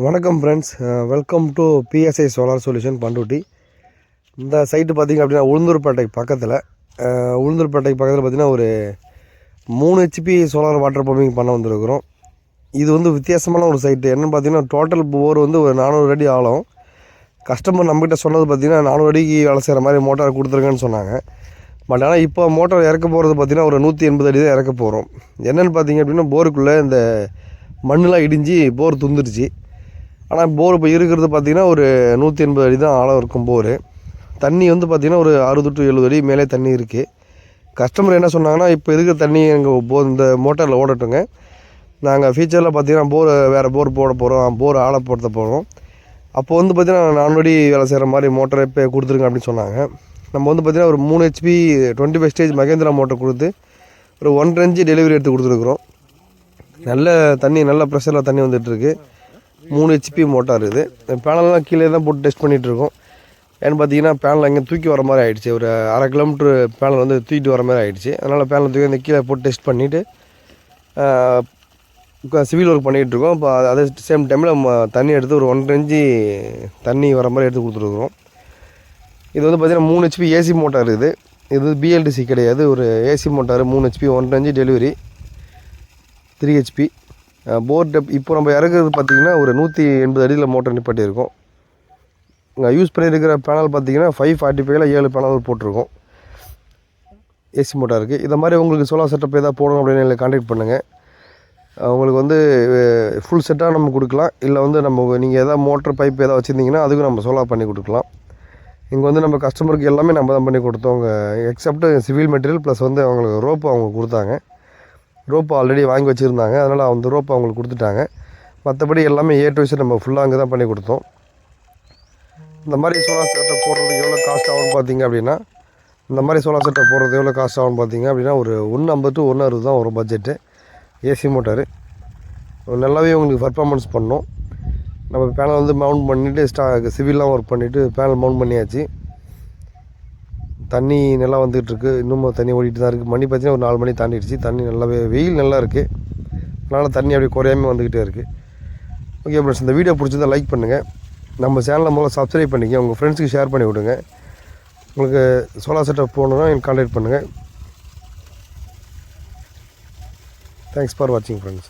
வணக்கம் friends, welcome to PSI solar solution Panruti. இந்த site பார்த்திங்க அப்படின்னா உளுந்தூர்பேட்டைக்கு பக்கத்தில் பார்த்திங்கன்னா ஒரு 3 ஹெச்பி சோலார் வாட்டர் பம்பிங் பண்ண வந்திருக்கிறோம். இது வந்து வித்தியாசமான ஒரு சைட்டு. என்னென்னு பார்த்தீங்கன்னா டோட்டல் போர் வந்து ஒரு 400 அடி ஆழம். கஸ்டமர் நம்மகிட்ட சொன்னது பார்த்திங்கன்னா 400 அடிக்கு வேலை செய்கிற மாதிரி மோட்டார் கொடுத்துருங்கன்னு சொன்னாங்க. பட் ஆனால் இப்போ மோட்டார் இறக்க போகிறது பார்த்திங்கன்னா ஒரு 180 அடி தான் இறக்க போகிறோம். என்னென்னு பார்த்திங்க அப்படின்னா போருக்குள்ளே இந்த மண்ணெலாம் இடிஞ்சு போர் துந்துருச்சு. ஆனால் போர் இப்போ இருக்கிறது பார்த்திங்கன்னா ஒரு 180 அடி தான் ஆழம் இருக்கும் போர். தண்ணி வந்து பார்த்திங்கன்னா ஒரு 60 to 70 அடி மேலே தண்ணி இருக்குது. கஸ்டமர் என்ன சொன்னாங்கன்னா, இப்போ இருக்கிற தண்ணி எங்கள் இந்த மோட்டாரில் ஓடட்டுங்க, நாங்கள் ஃபியூச்சரில் பார்த்திங்கன்னா வேறு போர் போட போகிறோம், போர் ஆழ போட போகிறோம், அப்போ வந்து பார்த்திங்கன்னா 400 அடி வேலை செய்கிற மாதிரி மோட்டரை இப்போ கொடுத்துருங்க அப்படின்னு சொன்னாங்க. நம்ம வந்து பார்த்திங்கன்னா ஒரு 3 ஹெச்பி 25 ஸ்டேஜ் மகேந்திரா மோட்டர் கொடுத்து ஒரு 1.5 inch டெலிவரி எடுத்து கொடுத்துருக்குறோம். நல்ல ப்ரெஷரில் தண்ணி வந்துட்டுருக்கு. 3 ஹெச்பி மோட்டார் இது. பேனல்லாம் கீழே தான் போட்டு டெஸ்ட் பண்ணிகிட்ருக்கோம். ஏன்னு பார்த்தீங்கன்னா பேனல் அங்கே தூக்கி வர மாதிரி ஆகிடுச்சு. ஒரு 1/2 கிலோமீட்ரு பேனல் வந்து தூக்கிட்டு வர மாதிரி ஆகிடுச்சு. அதனால் பேனல் தூக்கி அந்த கீழே போட்டு டெஸ்ட் பண்ணிவிட்டு சிவில் ஒர்க் பண்ணிகிட்ருக்கோம். இப்போ அதே சேம் டைமில் தண்ணி எடுத்து ஒரு 1.5 inch தண்ணி வர மாதிரி எடுத்து கொடுத்துருக்குறோம். இது வந்து பார்த்திங்கன்னா 3 ஹெச்பி ஏசி மோட்டார். இது பிஎல்டிசி கிடையாது, ஒரு AC motor. 3 HP 1.5 inch delivery, 3 HP bore depth. இப்போ நம்ம இறக்குறது பார்த்திங்கன்னா ஒரு 180 அடியில் மோட்டர் நிப்பாட்டியிருக்கோம். இங்கே யூஸ் பண்ணியிருக்கிற பேனல் பார்த்திங்கன்னா 545ல் 7 பேனல் போட்டிருக்கோம் ஏசி மோட்டாருக்கு. இதை மாதிரி உங்களுக்கு சோலார் செட்டப் எதாவது போடணும் அப்படின்னு எங்களை கான்டாக்ட் பண்ணுங்கள். உங்களுக்கு வந்து ஃபுல் செட்டாக நம்ம கொடுக்கலாம். இல்லை வந்து நீங்கள் எதாவது மோட்டர் பைப் எதாவது வச்சுருந்தீங்கன்னா அதுக்கும் நம்ம சோலார் பண்ணி கொடுக்கலாம். இங்கே வந்து நம்ம கஸ்டமருக்கு எல்லாமே நம்ம தான் பண்ணி கொடுத்தோம். எக்ஸப்ட் சிவில் மெட்டீரியல் ப்ளஸ் வந்து அவங்களுக்கு ரோப்பு அவங்க கொடுத்தாங்க. ரோப்பு ஆல்ரெடி வாங்கி வச்சுருந்தாங்க, அதனால் அந்த ரோப்பு அவங்களுக்கு கொடுத்துட்டாங்க. மற்றபடி எல்லாமே ஏ டு இசட் நம்ம ஃபுல்லாக அங்கே தான் பண்ணி கொடுத்தோம். இந்த மாதிரி சோலார் செட்டப் போடுறதுக்கு எவ்வளோ காஸ்ட் ஆகும்னு பார்த்தீங்க அப்படின்னா ஒரு 150 to 160 தான் ஒரு பட்ஜெட்டு. ஏசி மோட்டாரு நல்லாவே உங்களுக்கு பர்ஃபார்மன்ஸ் பண்ணோம். நம்ம பேனல் வந்து மவுண்ட் பண்ணிவிட்டு சிவில்லாம் ஒர்க் பண்ணிவிட்டு பேனல் மவுண்ட் பண்ணியாச்சு. தண்ணி நல்லா வந்துகிட்ருக்கு. இன்னும் தண்ணி ஓடிட்டு தான் இருக்குது. மணி பார்த்திங்கன்னா ஒரு 4 மணி தாண்டிடுச்சு. தண்ணி நல்லாவே வெயில் நல்லா இருக்குது. அதனால் தண்ணி அப்படியே குறையாமல் வந்துக்கிட்டே இருக்குது. ஓகே ஃப்ரெண்ட்ஸ், இந்த வீடியோ பிடிச்சதை லைக் பண்ணுங்கள். நம்ம சேனலை முதல்ல சப்ஸ்கிரைப் பண்ணிக்க, உங்கள் ஃப்ரெண்ட்ஸுக்கு ஷேர் பண்ணி விடுங்க. உங்களுக்கு சோலார் செட்டப் போகணுன்னா எனக்கு கான்டாக்ட் பண்ணுங்கள். தேங்க்ஸ் ஃபார் வாட்சிங் ஃப்ரெண்ட்ஸ்.